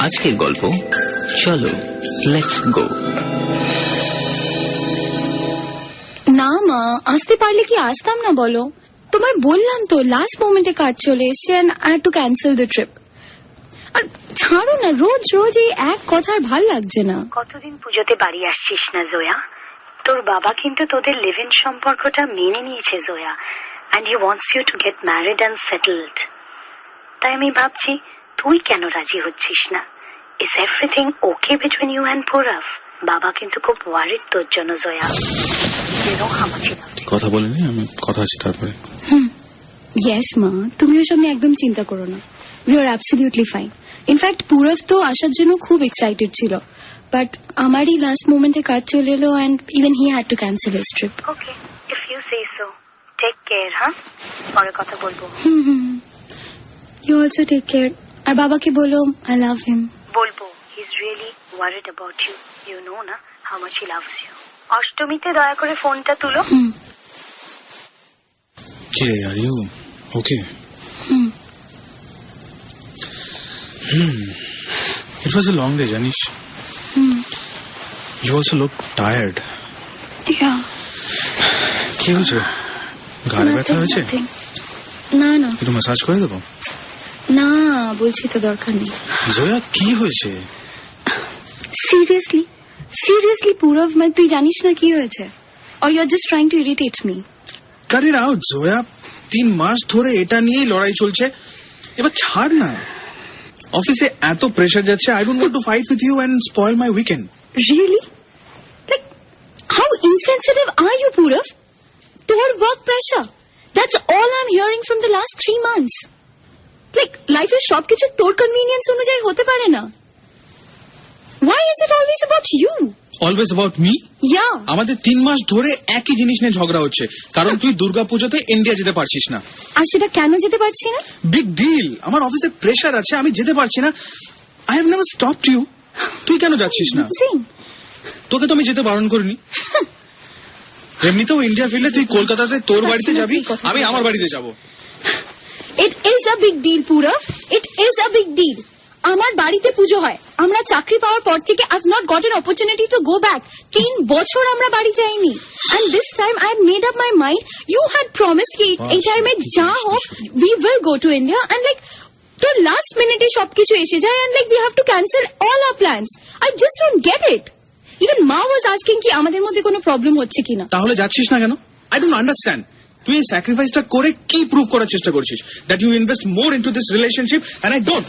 আজকের গল্প চলো লেটস গো। না মা, আসতে পারলে কি আসতাম না বলো? তোমায় বললাম তো লাস্ট মোমেন্টে কাজ চলে এসছে and I had to cancel the trip. আর ছাড়ো না, রোজ রোজ এই এক কথা আর ভাল লাগছে না। কতদিন পুজোতে বাড়ি আসছিস না জয়া? তোর বাবা কিন্তু তোদের লিভ ইন সম্পর্কটা মেনে নিয়েছে Jaya, and he wants you to get married and settled. তাই আমি ভাবছি তুই কেন রাজি হচ্ছিস না? Is everything okay between you and Purav? বাবা কিন্তু খুব ওয়ারিড তোর জন্য জয়া। কথা বলিনি, আমি কথা আছে তারপরে। ইয়েস মা, তুমি ওসব নিয়ে একদম চিন্তা করো না। We are absolutely fine. In fact Purav তো আসার জন্য খুব এক্সাইটেড ছিল, বাট আমারই লাস্ট মোমেন্টে কাজ চলে এলো and even he had to cancel his trip. Okay, if you say so. Take care. হ্যাঁ, পরে কথা বলবো। You also take care. আর বাবাকে বলো আই লাভ হিম। বলবো, he is really worried about you. You know না how much he loves you. অষ্টমীতে দয়া করে ফোনটা তুলো। কি are you okay? It was a long day, জানিস। You also look tired. Yeah. কি হয়েছে? ঘাড়ে ব্যথা হয়েছে? না না, একটু ম্যাসাজ করে দেবো? না বলছি তো দরকার নেই। জয়া কি হয়েছে? সিরিয়াসলি সিরিয়াসলি পুরভ, তুই জানিস না কি হয়েছে? or you're just trying to irritate me? Cut it out, Jaya. 3 মাস ধরে এটা নিয়েই লড়াই চলছে, এবার ছাড় না। অফিসে এত প্রেসার যাচ্ছে, I don't want to fight with you and spoil my weekend. Really? Like, how insensitive are you, Purav? Tour work pressure. That's all I'm hearing from the last 3 months. Like, life is সব কিছু তোর convenience অনুযায়ী হতে পারে না। Why is it always about you? Always about me? Yeah. আমাদের 3 মাস ধরে একই জিনিস নিয়ে ঝগড়া হচ্ছে, কারণ তুই দুর্গাপুজোতে ইন্ডিয়া যেতে পারছিস না। আর সেটা কেন যেতে পারছি না? Big deal. আমার অফিসে প্রেসার আছে, আমি যেতে পারছি না। I have never stopped you. তুই কেন যাচ্ছিস না? তোকে তো আমি যেতে বারণ করিনি। এমনিতেও ইন্ডিয়া ফিরলে তুই কলকাতাতে তোর বাড়িতে যাবি, আমি আমার বাড়িতে যাব। It is a big deal, Purav. It is a big deal. আমার বাড়িতে পুজো হয়। আমরা চাকরি পাওয়ার পর থেকে I've not got an opportunity to go back. 3 বছর আমরা বাড়ি যাইনি। And this time I had made up my mind. You had promised कि এই টাইমে যা হোক we will go to India, and like the last minute সবকিছু এসে যায় and like we have to cancel all our plans. I just don't get it. Even Ma was asking কি আমাদের মধ্যে কোনো প্রবলেম হচ্ছে কিনা। তাহলে যাচ্ছিস না কেন? I don't understand. তুই এই স্যাক্রিফাইসটা করে কি প্রুভ করার চেষ্টা করছিস? That you invest more into this relationship and I don't.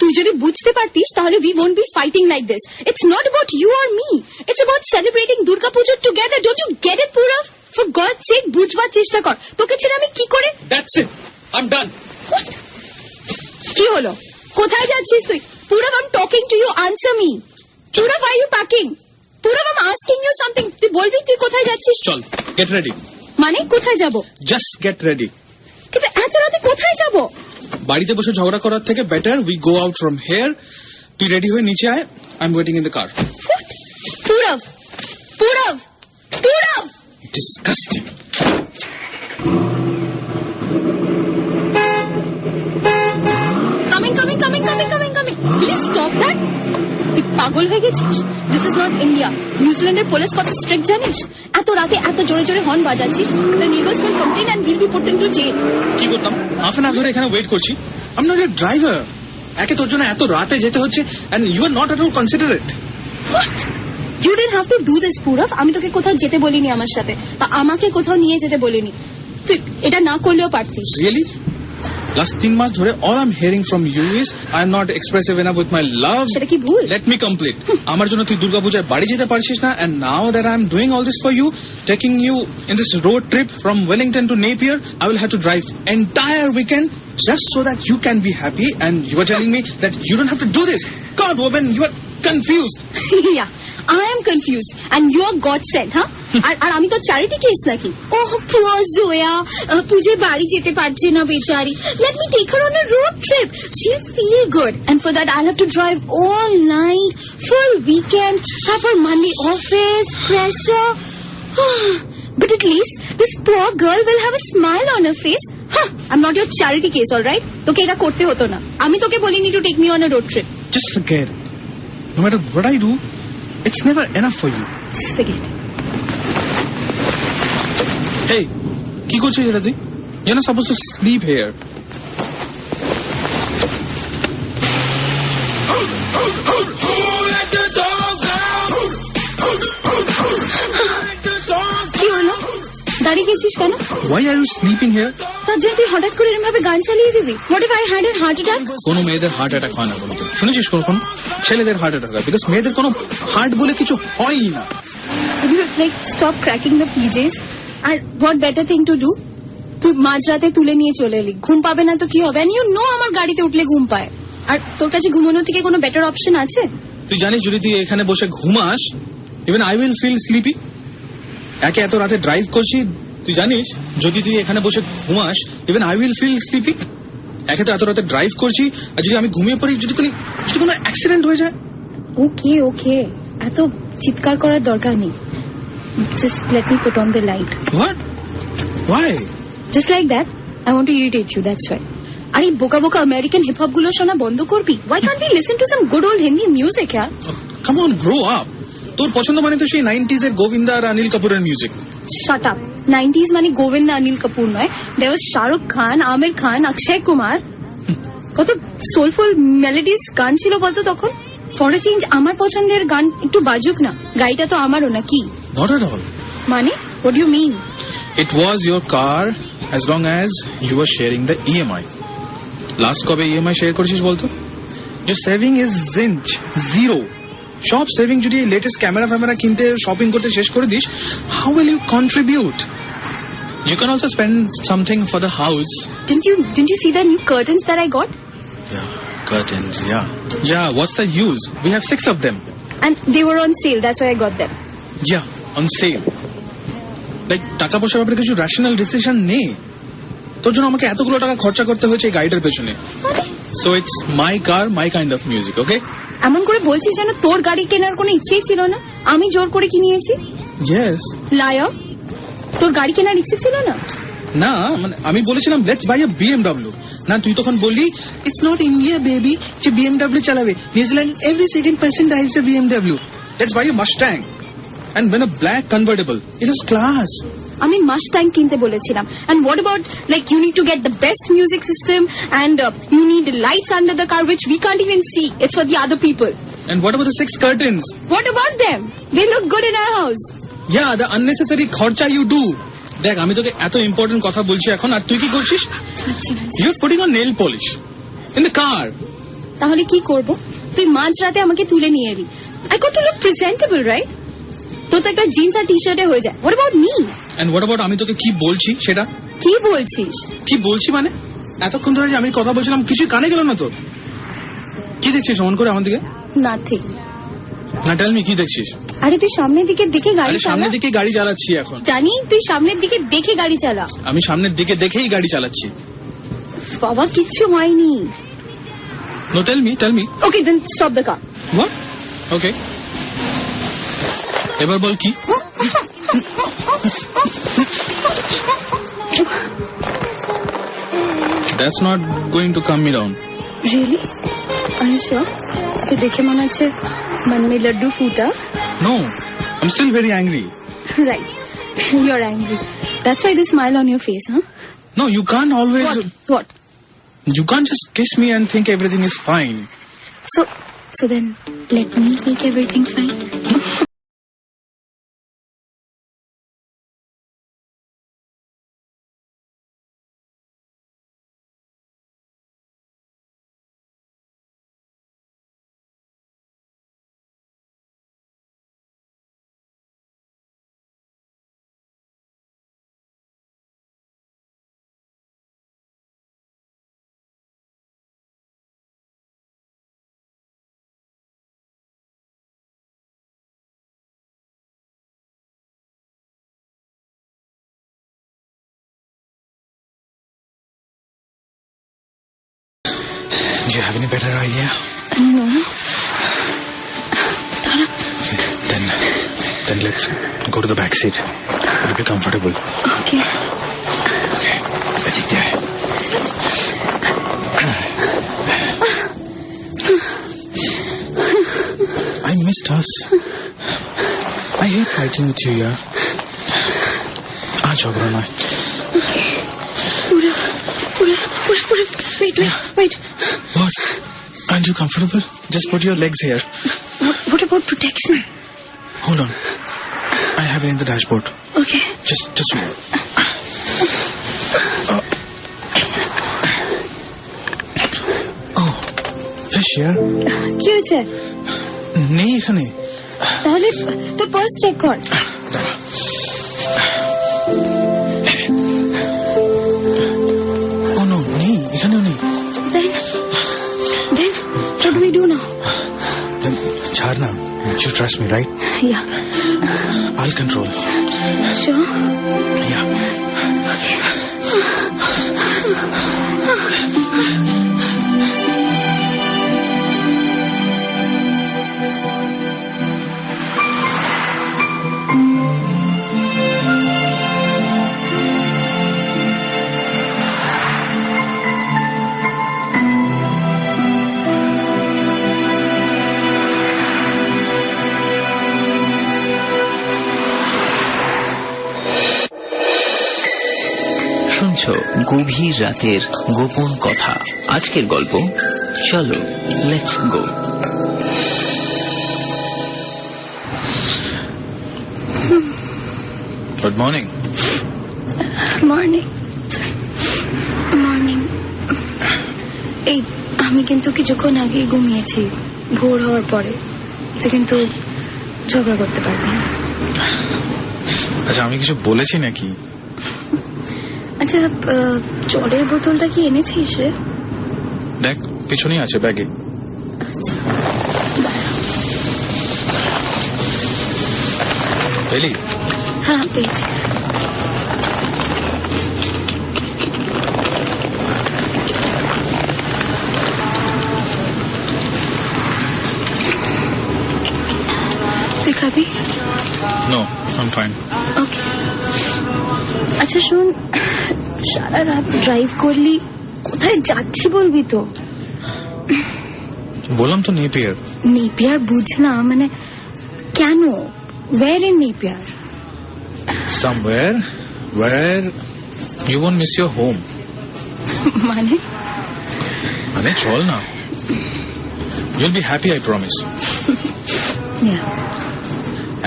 তুই যদি বুঝতে পারতিস তাহলে we won't be fighting like this. It's not about you or me. It's about celebrating Durga Puja together. Don't you get it, Purav? For God's sake, বুঝবার চেষ্টা কর। তোকে ছেড়ে আমি কি করে? That's it. I'm done. What? কি হলো? কোথায় যাচ্ছিস তুই? Purav, I'm talking to you. Answer me. Purav, why are you packing? Purav, I'm asking you something. তুই বলবি তুই কোথায় যাচ্ছিস? চল, get ready. মানে কোথায় যাব? Just get ready. কিন্তু এত রাতে কোথায় যাব? বাড়িতে বসে ঝগড়া করার থেকে better we go out from here. তুই রেডি হয়ে নিচে আয়, I am waiting in the car. Purav, Purav, Purav! Disgusting. Coming. Will you stop that? তুই পাগল হয়ে গেছিস? This is not India. নিউজিল্যান্ডের পুলিশ কত স্ট্রিক্ট জানিস? এত রাতে এত জোরে জোরে horn বাজাচ্ছিস, the neighbors will complain and we'll be put into jail. কি করতাম? হাফ অ্যান আওয়ার ধরে এখানে ওয়েট করছি। I am not a driver. একে তোর জন্য এত রাতে যেতে হচ্ছে and you are not at all considerate. What? You didn't have to do this, Purav. আমি তোকে কোথাও যেতে বলিনি আমার সাথে, বা আমাকে কোথাও নিয়ে যেতে বলিনি। তুই এটা না করলেও পারতিস। Really? Last 3 মাস ধরে all I'm hearing from you is I am not expressive enough with my love. সেটা কি ভুল? Let me complete. আমার জন্য তুই দুর্গাপূজায় বাড়ি যেতে পারছিস না, and now that I am doing all this for you, taking you in this road trip from Wellington to Napier, I will have to drive entire weekend just so that you can be happy, and you are telling me that you don't have to do this. God, woman, you are confused. Yeah, I am confused and you are God sent, huh? আর আমি তো charity case নাকি? Oh, poor Zoya. পূজে বাড়ি যেতে পারছে না বেচারি. Let me take her on a road trip. She'll feel good. And for that I'll have to drive all night, full weekend, have her Monday office, pressure. But at least this poor girl will have a smile on her face. I'm not your charity case, all right? তোকে এটা করতে হতো না। আমি তোকে বলিনি to take me on a road trip. Just forget. No matter what I do, it's never enough for you. Just forget. Hey, কি করছিস এটা তুই? You're not supposed to sleep here. কি হলো? দাঁড়িয়ে গেছিস কেন? Why are you sleeping here? তার জন্য তুই হঠাৎ করে এরকম ভাবে গান চালিয়ে দিবি? What if I had a heart attack? কোনো মেয়েদের হার্ট অ্যাটাক হয় না বলতো, শুনেছিস কখন? ছেলেদের হার্ট অ্যাটাক হয়, বিকজ মেয়েদের কোনো হার্ট বলে কিছু হয়ই না। Would you like stop cracking the PJs? R what better thing to do? তুই মাঝরাতে তুলে নিয়ে চলে এলি, ঘুম পাবে না তো কি হবে? And you know আমার গাড়িতে উঠলে ঘুম পায়। আর তোর কাছে ঘুমানোর থেকে কোনো বেটার অপশন আছে? তুই জানিস যদি তুই এখানে বসে ঘুমাস, even I will feel sleepy. একে এত রাতে ড্রাইভ করছি, তুই জানিস যদি তুই এখানে বসে ঘুমাস, even I will feel sleepy. একে তো এত রাতে ড্রাইভ করছি, আর যদি আমি ঘুমিয়ে পড়ি, যদি কোনো অ্যাক্সিডেন্ট হয়ে যায়। ওকে ওকে, এত চিৎকার করার দরকার নেই। Just let me put on the light. What? Why? Just like that. I want to irritate you, that's why. আর এই বোকা বোকা আমেরিকান হিপ হপ গুলো শোনা বন্ধ করবি? Why can't we listen to some good old Hindi music, yaar? Come on, grow up. তোর পছন্দ মানে তো সেই 90s এর গোবিন্দা আর অনিল কাপুরের মিউজিক। Shut up. 90s মানে গোবিন্দ অনিল কাপুর নয়। There was Shahrukh Khan, Aamir Khan, Akshay Kumar. কত সোলফুল মেলোডিস গান ছিল বলতো তখন। ফর এ চেঞ্জ আমার পছন্দের গান একটু বাজুক না। গাড়িটা তো আমারও নাকি? Not at all. মানে what do you mean? It was your car as long as you were sharing the EMI. Last কবে EMI শেয়ার করেছিস বলতো? Your saving is zero. সব সেভিং যদি লেটেস্ট ক্যামেরা কিনতে শপিং করতে শেষ করে this, how will you contribute? You can also spend something for the house. Didn't you see the new curtains that I got? Yeah, curtains, yeah, what's the use? We have 6 of them. And they were on sale, that's why I got them. Yeah, on sale. Like টাকা পয়সার ব্যাপারে কিছু rational decision নেই। তোর জন্য আমাকে এতগুলো টাকা খরচা করতে হয়েছে এই গাড়িটার পেছনে। So it's my car, my kind of music, okay? এমন করে বলছিস যেন তোর গাড়ি কেনার কোনো ইচ্ছেই ছিল না, আমি জোর করে কিনিয়েছি। Yes. লায়া, তোর গাড়ি কেনার ইচ্ছে ছিল না? না, মানে আমি বলেছিলাম লেটস বাই আ BMW। না, তুই তখন বললি ইটস নট ইন্ডিয়া বেবি যে BMW চালাবে, New Zealand every second person drives a BMW। Let's buy a Mustang and own a black convertible, it is class. আমি মাস্ট্যাং কিনতে বলেছিলাম। And what about like you need to get the best music system and you need lights under the car which we can't even see. It's for the other people. And what about the 6 curtains? What about them? They look good in our house. Yeah, the unnecessary খরচা you do. দেখ, আমি তোকে এত important কথা বলছি এখন, আর তুই কি করছিস? You're putting on nail polish in the car. তাহলে কি করব? তুই মাঝরাতে আমাকে তুলে নিয়ে এলি। I got to look presentable, right? তো একটা জিন্স আর টি-শার্টে হয়ে যায়। What about me? And what about আমি তোকে কি বলছি সেটা? কি বলছিস? কি বলছি মানে এতক্ষণ ধরে যে আমি কথা বলছিলাম কিছু কানে গেল না তোর? কি দেখছিস অন করে আমার দিকে? Nothing. না, টেল মি কি দেখছিস? আরে তুই সামনের দিকে দেখে গাড়ি আরে চালা। সামনের দিকে গাড়ি চালাচ্ছি এখন। জানি, তুই সামনের দিকে দেখে গাড়ি চালা। আমি সামনের দিকে দেখেই গাড়ি চালাচ্ছি। বাবা, কিচ্ছু হয়নি। No, tell me. Okay, then stop the car. What? Okay. এবার বল কি? That's not going to calm me down. Really? Are you sure? তো দেখে মনে হচ্ছে মন মে লাড্ডু ফুটা। No, I'm still very angry. Right. You're angry. That's why the smile on your face, huh? No, you can't always... What? You can't just kiss me and think everything is fine. So then, let me make everything fine. Do you have any better idea? No. Then let's go to the back seat. It'll be comfortable. Okay. Okay. Take there. I missed us. I hate fighting with you, yaar. झगड़ा ना. Pura. Wait. What? Aren't you comfortable? Just put your legs here. What about protection? Hold on. I have it in the dashboard. Okay. Just wait. Oh, fish here. কি হয়েছে? নেই এখানে. তাহলে তোর purse check কর. Oh no, নেই এখানেও নেই. Then what do we do now? Then ছাড় না. You trust me, right? Yeah. I'll control. Sure? Yeah. শুনছো গভীর রাতের গোপন কথা। আজকের গল্প চলো let's go. Good morning. Morning. এই আমি কিন্তু কিছুক্ষণ আগে ঘুমিয়েছি, ভোর হওয়ার পরে। তুই কিন্তু ঝগড়া করতে পারবি না। আচ্ছা আমি কিছু বলেছি নাকি? আচ্ছা জলের বোতলটা কি এনেছিস রে? দেখ পিছনেই আছে ব্যাগে. আচ্ছা পেলি? হ্যাঁ পেয়েছি. তুই খাবি? No, I'm fine. ওকে. আচ্ছা শোন, সারা রাত ড্রাইভ করলি, কোথায় যাচ্ছি বলবি তো? বললাম তো নেপিয়ার. নেপিয়ার বুঝলাম, মানে কেন? Where in Napier? Somewhere where you won't miss your home. মানে চল না. You'll be happy, I promise. Yeah.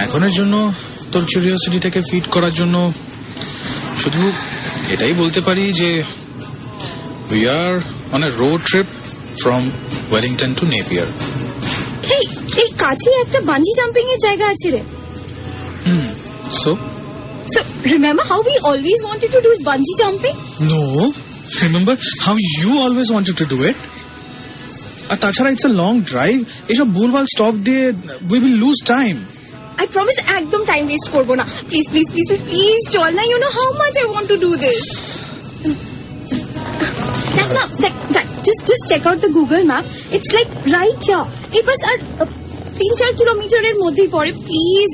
এখনের জন্য তোর কিউরিওসিটিটাকে ফিড করার জন্য শুধু এটাই বলতে পারি যে we are on a road trip from Wellington to Napier. এই কাছে একটা বাঞ্জি জাম্পিং এর জায়গা আছে রে. So remember how we always wanted to do bungee jumping? No, remember how you always wanted to do it? আর তাছাড়া it's a long drive. এসব ভুলভাল স্টপ দিয়ে we will lose time. I promise একদম time waste করব না. Please চল না. You know how much I want to do this. Just check out the Google map. It's like right here. এই বাস আর 3-4 কিলোমিটারের মধ্যেই পড়ে. প্লিজ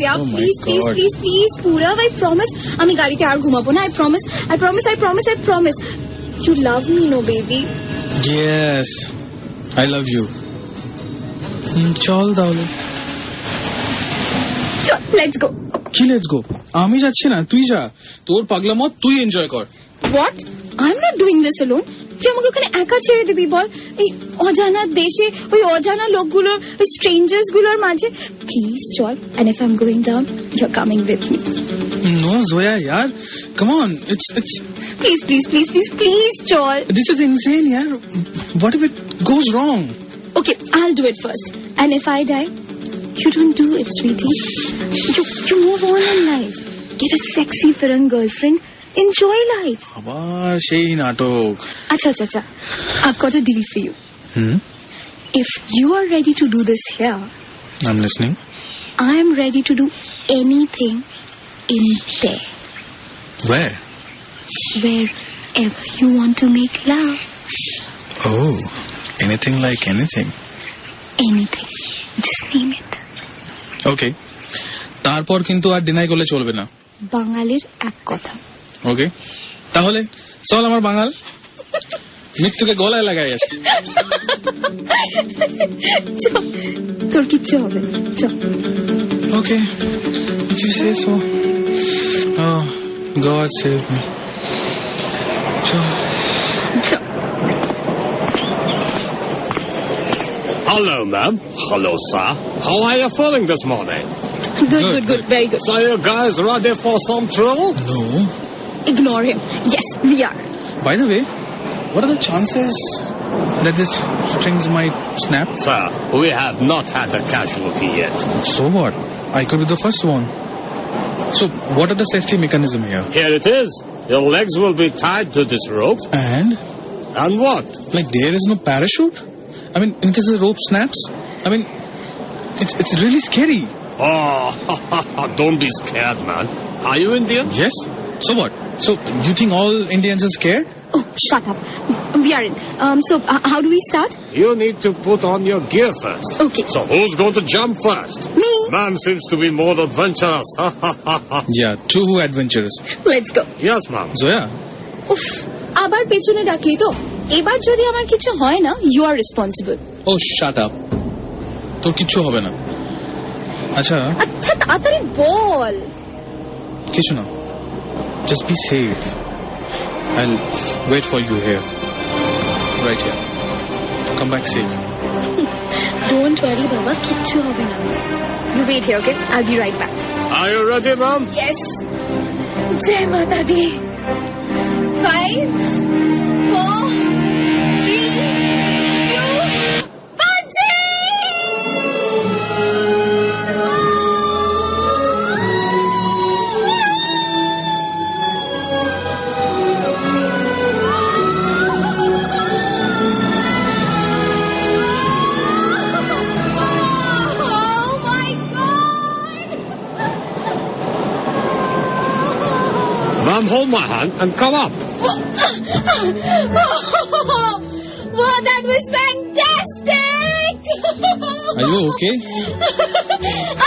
প্লিজ পুরা, I promise আমি গাড়িতে আর ঘুমাবো না. I promise. You love me, no baby? Yes, I love you. চল তাহলে. Let's go. কি লেটস গো? আমি যাচ্ছি না, তুই যা. তোর পাগলামো তুই এনজয় কর. What? I'm not doing this alone. তুই আমাকে ওখানে একা ছেড়ে দিবি বল? এই অজানা দেশে, ওই অজানা লোকগুলোর, ওই স্ট্রেঞ্জার্স গুলোর মাঝে? প্লিজ চল. And if I'm going down, you're coming with me. No, Zoya, yaar. Come on. It's Please chol. This is insane, yaar. What if it goes wrong? Okay, I'll do it first. And if I die, you don't do it, sweetie. You move on in life. Get a sexy foreign girlfriend. Enjoy life. আবার সেই নাটক. Acha. I've got a deal for you. If you are ready to do this here, I'm listening. I am ready to do anything in there. Where? Wherever you want to make love. Oh, anything like anything. Anything. Just name it. Okay. তারপর কিন্তু আর deny করলে চলবে না. বাঙালির এক কথা. ওকে, তাহলে চল আমার বাঙাল মৃত্যুকে গলায় লাগাই আসি. চল, তোর কিচ্ছু হবে না, চল। Okay, if you say so. Oh, God save me. Sure. চল। Hello, ma'am. Hello, sir. How are you feeling this morning? Good, very good. So you guys ready for some thrill? No. Ignore him. Yes, we are. By the way, what are the chances that this strings might snap? Sir, we have not had a casualty yet. So what? I could be the first one. So, what are the safety mechanism here? Here it is. Your legs will be tied to this rope. And? And what? Like there is no parachute? I mean, in case the rope snaps? I mean, it's really scary. Oh, don't be scared, man. Are you Indian? Yes? So what? So, you think all Indians are scared? Oh, shut up. We are in. So, how do we start? You need to put on your gear first. Okay. So who's going to jump first? Me. Man seems to be more adventurous. Yeah, too adventurous. Let's go. Yes, ma'am. Zoya, উফ, আবার পেছনে ডাকলি তো। এবার যদি আমার কিছু হয় না, you are responsible. oh shut up. তোর কিচ্ছু হবে না। আচ্ছা, আচ্ছা তাড়াতাড়ি বল। কিছু না। Just be safe. I'll wait for you here. Right here. Come back safe. Don't worry বাবা, কিচ্ছু হবে না। You wait here, okay? I'll be right back. Are you ready, ma'am? Yes. জয় মাতা দি। 5, 4, 3, 2, Ma'am, hold my hand and come up. Wow, that was fantastic! Are you okay?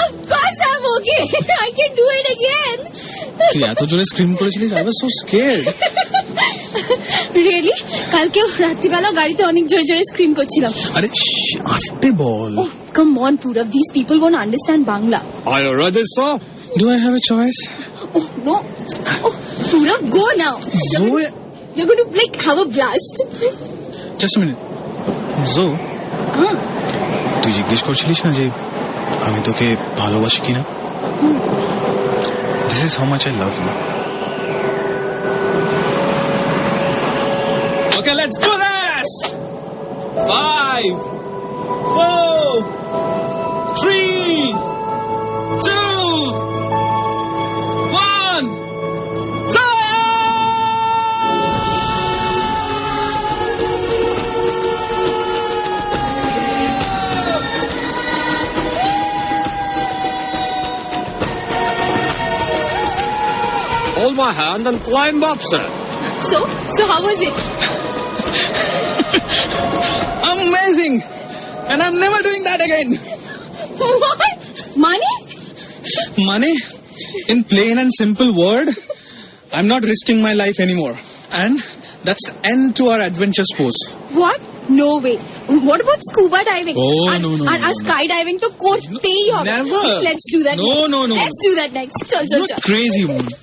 Of course I'm okay. I can do it again. তুই এত জোরে scream করেছিলিস? I was so scared. Really? কালকেও রাত্রিবেলা গাড়িতে অনেক জোরে জোরে স্ক্রিম করছিলাম। আরে আস্তে বল। Oh, come on, Purav. These people won't understand Bangla. Are you ready, sir? Do I have a choice? Oh, no. Oh, Purav, go now. Zoe, You're going to like have a blast. just a minute. Zo, তুই জিজ্ঞেস করছিলিস না যে আমি তোকে ভালোবাসি কিনা? This is how much I love you. Okay, let's do this. 5, 4, 3, 2, 1. Hold my hand and climb up, sir. So how was it? Amazing! And I'm never doing that again. What? Money? Money? In plain and simple word, I'm not risking my life anymore. And that's the end to our adventure sports. What? No way. What about scuba diving? Oh, no. And skydiving to kortei hobe. Never. Let's do that No, next. no. Let's do that next. Chal. You're crazy, woman.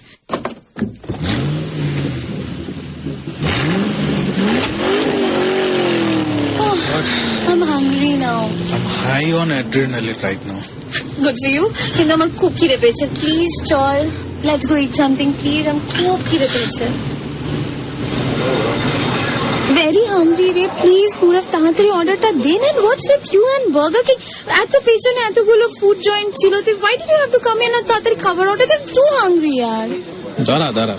I'm hungry now. I'm high on adrenaline right now. Good for you. কিন্তু আমার খুব খিদে পেয়েছে। Please চল। Let's go eat something, please. I'm খুব খিদে পেয়েছে। Very hungry রে, প্লিজ পুরো তাড়াতাড়ি অর্ডারটা দেন। And what's with you and Burger King? এত পেছনে এতগুলো ফুড জয়েন্ট ছিল, তুই why did you have to come in আর তাড়াতাড়ি খাবার অর্ডার? I'm too hungry यार। দাঁড়া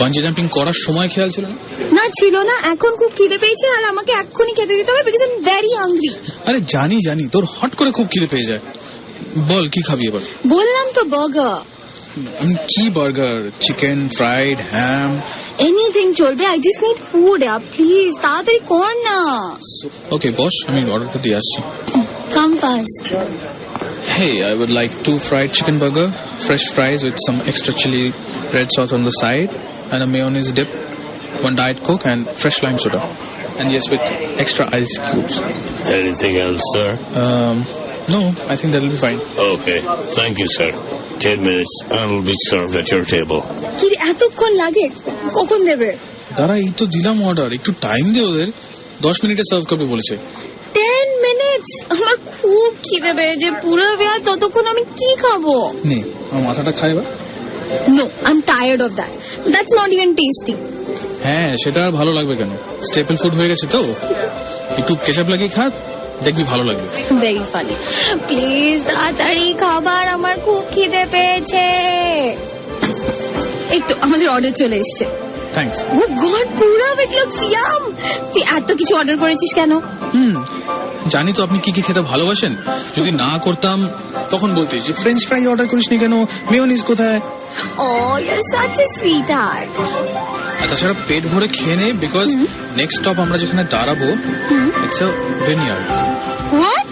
বাঞ্জি জাম্পিং করার সময় খেয়াল ছিল না? না ছিল না, এখন খুব খিদে পেয়েছে আর আমাকে এক্ষুনি খেতে দিতে হবে because I'm very hungry। আরে জানি তোর হট করে খুব খিদে পেয়ে যায়। বল কি খাবি এবার? বললাম তো বার্গার। কি বার্গার? চিকেন, ফ্রাইড, হ্যাম? এনিথিং চলবে। I just need food यार, প্লিজ তাড়াতাড়ি কর না। ওকে বস, আমি অর্ডারটা দিয়ে আসছি। Come fast. Hey, I would like 2 fried chicken burger, fresh fries with some extra chili red sauce on the side, and a mayonnaise dip, 1 Diet Coke, and fresh lime soda. And yes, with extra ice cubes. Anything else, sir? No, I think that'll be fine. Okay. Thank you, sir. 10 minutes and will be served at your table. কি রে, এতক্ষণ লাগে? কখন দেবে? দাঁড়া, এই তো দিলাম অর্ডার, একটু টাইম দে ওদের। 10 মিনিটে সার্ভ করবে বলেছে। 10 minutes? আমার খুব খিদে পেয়েছে পুরো আর ততক্ষণ আমি কি খাবো? নে, আমার মাথাটা খাই এবার। No, I'm tired of that. That's not even tasty. হ্যাঁ, সেটা আর ভালো লাগবে কেন? স্টেপল ফুড হয়ে গেছে তো। একটু কেচাপ লাগিয়ে খা, দেখবি ভালো লাগবে। Very funny. Please, তাড়াতাড়ি খাবার, আমার খুব খিদে পেয়েছে। এই তো আমাদের অর্ডার চলে এসেছে। Thanks. Oh God, Purav, it looks yum. তুই এত কিছু অর্ডার করেছিস কেন? জানি তো আপনি কি কি খেতে ভালোবাসেন। যদি না করতাম তখন বলতে যে ফ্রেঞ্চ ফ্রাই অর্ডার করিসনি কেন, মেয়োনিজ কোথায়। Oh, you're such a sweetheart. আর তাছাড়া পেট ভরে খেয়ে নে, বিকজ নেক্সট স্টপ আমরা যেখানে দাঁড়াবো, it's a veneered. What?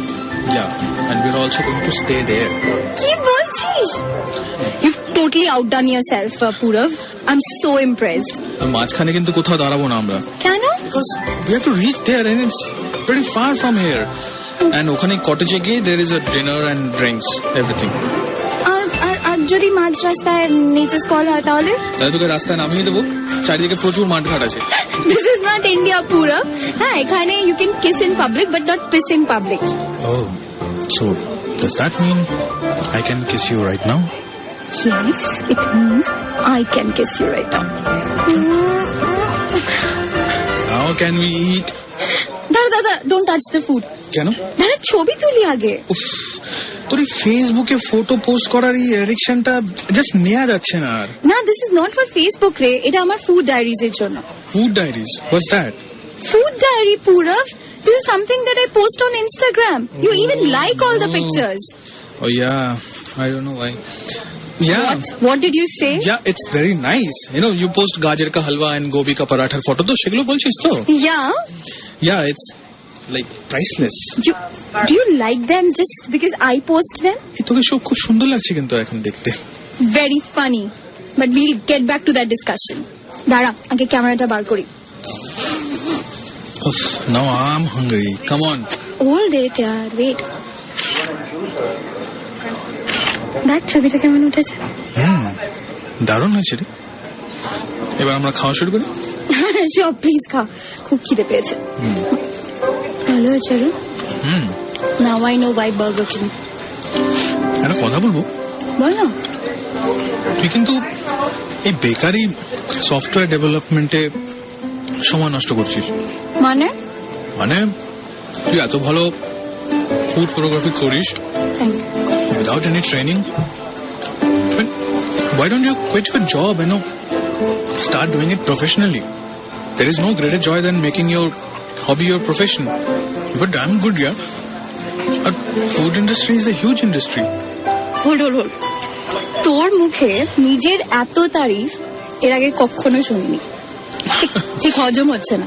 Yeah, and we're also going to stay there. কি বলছিস? You've totally outdone yourself, Purav. I'm so impressed. আর মাঝখানে কিন্তু কোথাও দাঁড়াবো না আমরা, কেন? because we have to reach there and it's pretty far from here. And ওখানে কটেজে গিয়ে there is a dinner and drinks, everything. আর যদি মাঝ রাস্তায় নিচেস কল হয় তাহলে? তাহলে তোকে রাস্তায় নামিয়ে দেবো, চারিদিকে প্রচুর মাঠঘাট আছে। This is not India, Purav. হ্যাঁ, এখানে you can kiss in public but not piss in public. Oh, so does that mean I can kiss you right now? Yes, it means I can kiss you right now. How can we eat? দাদা, don't touch the food. কেন? দাদা, ছবি তুলি আগে। উফ, তোর এই ফেসবুকে ফটো পোস্ট করার এই এডিকশনটা জাস্ট নেওয়া যাচ্ছে না আর। না, this is not for Facebook রে, এটা আমার ফুড ডায়েরিজ এর জন্য। Food diaries, what's that? Food diary, Purav. This is something that I post on Instagram. You even like all the pictures. Oh yeah, I don't know why. Yeah. What did you say? Yeah, it's very nice. You know, you post gajar ka halwa and gobi ka parathar photo, to সেগুলো বলছিস তো? Yeah. Yeah, it's like priceless. Do you like them just because I post them? এই তোকে সব খুব সুন্দর লাগছে কিন্তু এখন দেখতে। Very funny. But we'll get back to that discussion. দাঁড়া, আগে ক্যামেরাটা বার করি। Oof, now I'm hungry. Come on. Hold it, yaar. Wait. দেখ ছবিটা কেমন উঠেছে? দারুণ হয়েছে রে। এবার আমরা খাওয়া শুরু করি। সব প্লিজ খা, খুব খিদে পেয়েছে। ভালো হয়েছে রে। Now I know why Burger King. একটা কথা বলবো? বল না। তুই কিন্তু এই বেকারি সফটওয়্যার ডেভেলপমেন্টে সময় নষ্ট করছিস। মানে তুই এত ভালো ফুড ফটোগ্রাফি করিস without any training. Why don't you quit your job and start doing it professionally? There is no greater joy than making your hobby your profession. You're damn good, yeah. But food industry is a huge industry. Hold. তোর মুখে নিজের এত তারিফ এর আগে কখনো শুনিনি। ঠিক হজম হচ্ছে না।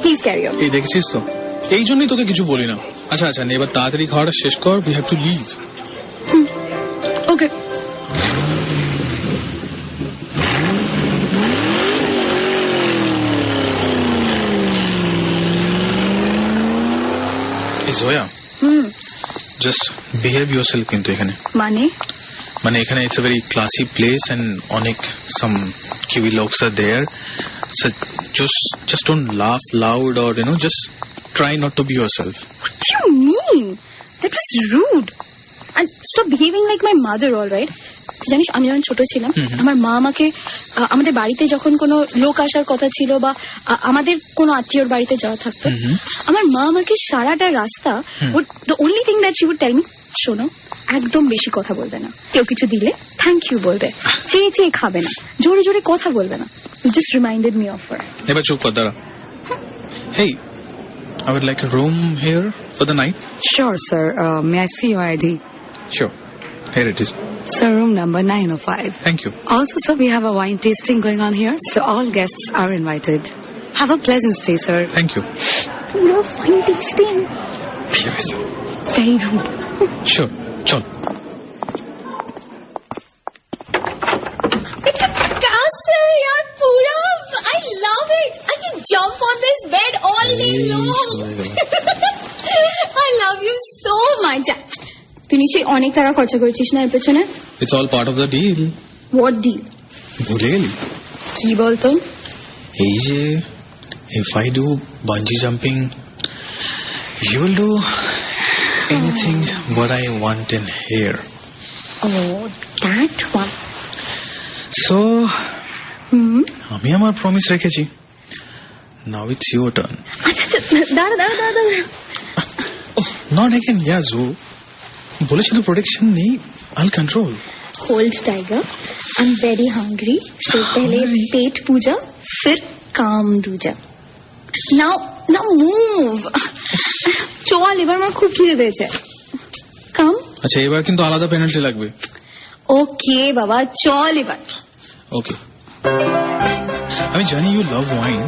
Please carry on. এই দেখছিস তো, এই জন্যই তোকে কিছু বলি না। আচ্ছা এবার তাড়াতাড়ি খাওয়াটা শেষ কর, we have to leave. Okay. Zoya, just behave yourself কিন্তু এখানে। মানে এখানে it's a very classy place and অনেক some kiwi looks are there. So just don't laugh loud or just try not to be yourself. What do you mean? That was rude. And stop behaving like my mother, all right? জানিস, আমি যখন ছোট ছিলাম, আমার মা আমাকে আমাদের বাড়িতে যখন কোনো লোক আসার কথা ছিল বা আমাদের কোনো আত্মীয়র বাড়িতে যাওয়া থাকতো, আমার মা আমাকে সারাটা রাস্তা the only thing that she would tell me, শোনো, একদম বেশি কথা বলবে না, কেউ কিছু দিলে থ্যাংক ইউ বলবে, চেয়ে খাবে না, জোরে কথা বলবে না. You just reminded me of her. এবার চুপ কর, দাঁড়া। Hey, I would like a room here for the night. Sure, sir. May I see your ID? Sure. Here it is. Sir, room number 905. Thank you. Also, sir, we have a wine tasting going on here, so all guests are invited. Have a pleasant stay, sir. Thank you. Pura fine tasting. Yes. Very rude. Sure. চল। It's a castle, yaar, Purav. I love it. I can jump on this bed all day long. তুই নিশ্চয়ই অনেক টাকা খরচা করেছিস না এর পেছনে? It's all part of the deal. What deal? ভুলে গেলি? কি বলতো? এই যে if I do bungee jumping, you will do anything what I want in here. Oh that one. So, আমি আমার প্রমিস রেখেছি। Now it's your turn. আচ্ছা আচ্ছা, দাঁড়া। Oh, not again, yeah, Zo. বলেছিল প্রোটেকশন নেই, I'll control. Hold tiger, I am very hungry, so पहले पेट पूजा फिर काम दूजा। Now move. চল, এবার আমার খুব খিদে পেয়েছে। কাম। আচ্ছা, এবার কিন্তু আলাদা পেনাল্টি লাগবে। ওকে বাবা, চল এবার। ওকে, আমি জানি you love wine,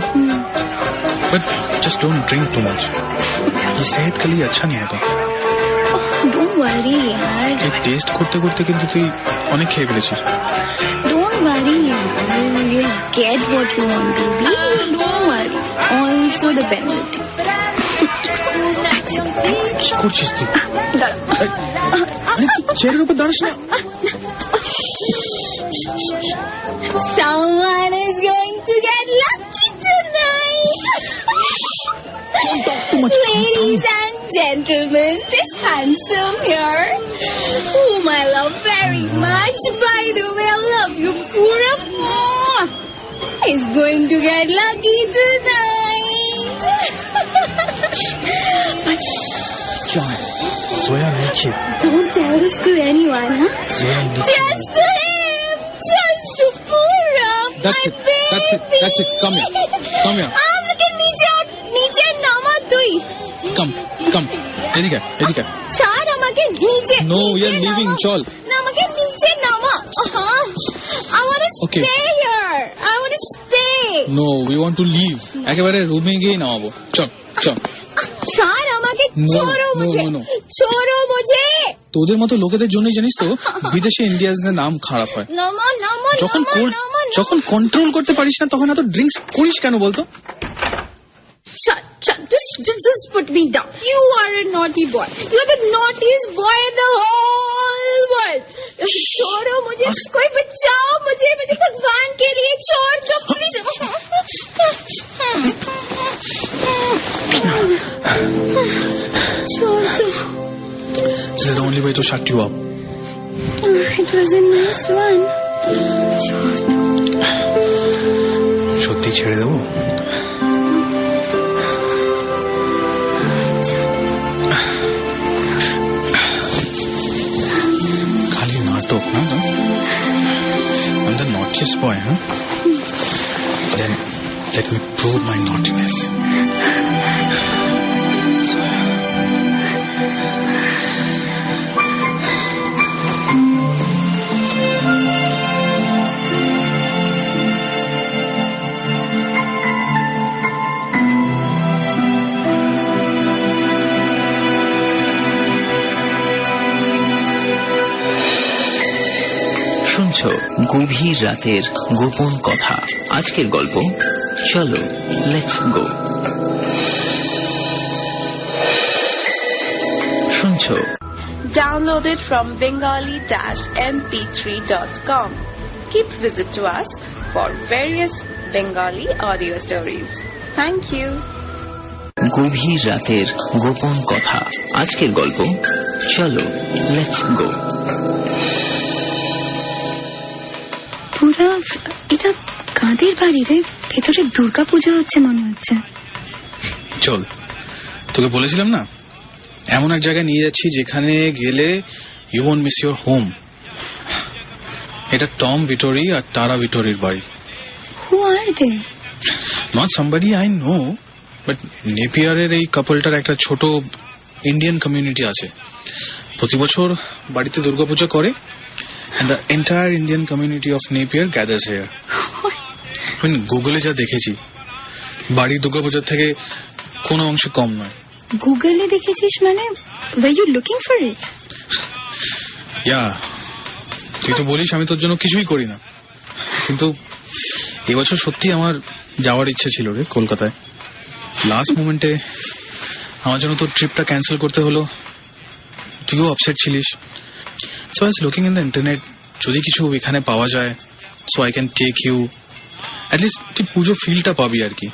but just don't drink too much. ये सेहत के लिए अच्छा नहीं है। तो डोंट वरी यार, এই টেস্ট করতে করতে কিন্তু তুই অনেক খেয়ে ফেলেছিস। डोंट वरी यार, you get what you want to be, don't worry. Also the penalty. কি করছিস তুই? দাঁড়া। আরে তুই চেয়ারের উপর দাঁড়াস না। Someone is going to get lucky tonight. Ladies and gentlemen, this handsome here, whom I love very much, by the way, I love you, Pura, is going to get lucky tonight. But सोया नीचे, don't tell this to anyone, huh? सोया नीचे। Just to him, just to Pura, That's my it, baby. that's it. Come here. আমাকে নিচে নামা তুই। Come. এদিকে। ছাড় আমাকে নিচে। No, we নিচে are leaving, নামা। চল। না, আমাকে নিচে নামা। I want to Okay. stay here. I want to stay. No, we want to leave. একেবারে রুমে গিয়ে নামাবো। চল। ছাড় আমাকে, No, ছোড়ো no, মুঝে। no. ছোড়ো মুঝে। তোদের মতো লোকেদের জন্যই জানিস তো বিদেশে ইন্ডিয়ানদের নাম খারাপ হয়। নামা। যখন কন্ট্রোল করতে পারিস না তখন এত ড্রিঙ্কস করিস কেন বলতো? Shut. Just put me down. You are a naughty boy. You are the naughtiest boy in the whole world. छोड़ो मुझे, कोई बचाओ मुझे भगवान के लिए छोड़ दो प्लीज। छोड़ दो। This is the only way to shut you up. It was a nice one. छोड़ दो। সত্যি ছেড়ে দেবো? খালি নাটক না? I'm the naughtiest boy, huh? Then let me prove my naughtiness. শুনছো গভীর রাতের গোপন কথা। আজকের গল্প চলো লেটস গো। শুনছো Downloaded from bengali-mp3.com. Keep visit to us for various Bengali audio stories. Thank you. গভীর রাতের গোপন কথা। আজকের গল্প চলো লেটস গো। পুরা এটা কাঁদের বাড়ি রে? ভেতরে দুর্গা পুজো হচ্ছে মনে হচ্ছে। চল, তোকে বলেছিলাম না এমন এক জায়গায় নিয়ে যাচ্ছি যেখানে গেলে you won't miss your home. এটা টম ভিটোরি আর তারা ভিটোরির বাড়ি। Who are they? Not somebody I know, but নেপিয়ারের এই কাপলটার একটা ছোট ইন্ডিয়ান কমিউনিটি আছে। প্রতি বছর বাড়িতে দুর্গাপূজা করে and the entire Indian community of Napier gathers here. গুগলে যা দেখেছি বাড়ি দুর্গাপূজার থেকে কোনো অংশে কম নয়। গুগলে দেখেছিস মানে? were you looking for it? ইয়া, তুই তো বলিস আমি তোর জন্য কিছুই করি না, কিন্তু এবছর সত্যি আমার যাওয়ার ইচ্ছে ছিল রে কলকাতায়। লাস্ট মোমেন্টে আমার জন্য তোর ট্রিপটা ক্যান্সেল করতে হলো। তুইও আপসেট ছিলিস। So I was looking in the internet, যদি কিছু এখানে পাওয়া যায়, so I can take you, at least তুই পুজো ফিলটা পাবি আর কি।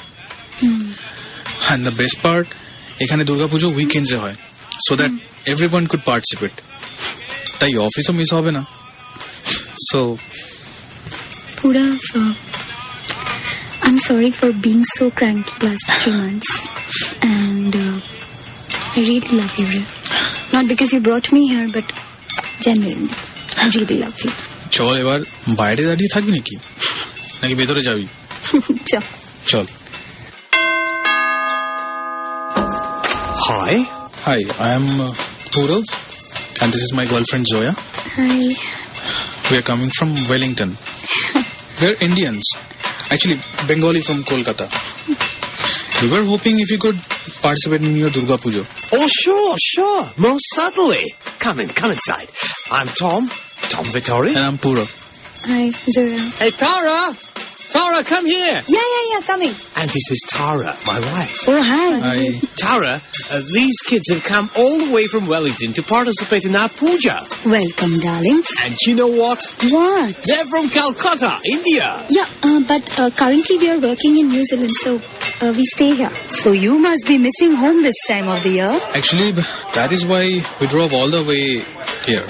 অ্যান্ড দ্য বেস্ট পার্ট, এখানে দুর্গাপুজো উইকেন্ডসে হয়, so that everyone could participate, তাই অফিসও মিস হবে না। So Purav, I'm sorry for being so cranky last 3 months, and I really love you. Not because you brought me here, but genuinely, I really love you. চল এবার বাইরে দাঁড়িয়ে থাকবি নাকি ভেতরে যাবি? Sure. চল। Hi. Hi, I am Purav, and this is my girlfriend Zoya. Hi. We are coming from Wellington. We're Indians, actually Bengali from Kolkata. We were hoping if you could participate in your Durga Puja. Oh, sure. Most certainly. Come inside. I'm Tom Vittori. And I'm Purav. Hi, Zoya. Hey, Tara, come here. Yeah, coming. And this is Tara, my wife. Oh, hi. Hi. Tara, these kids have come all the way from Wellington to participate in our puja. Welcome, darlings. And you know what? What? They're from Calcutta, India. Yeah, but currently we are working in New Zealand, so we stay here. So you must be missing home this time of the year. Actually, that is why we drove all the way here.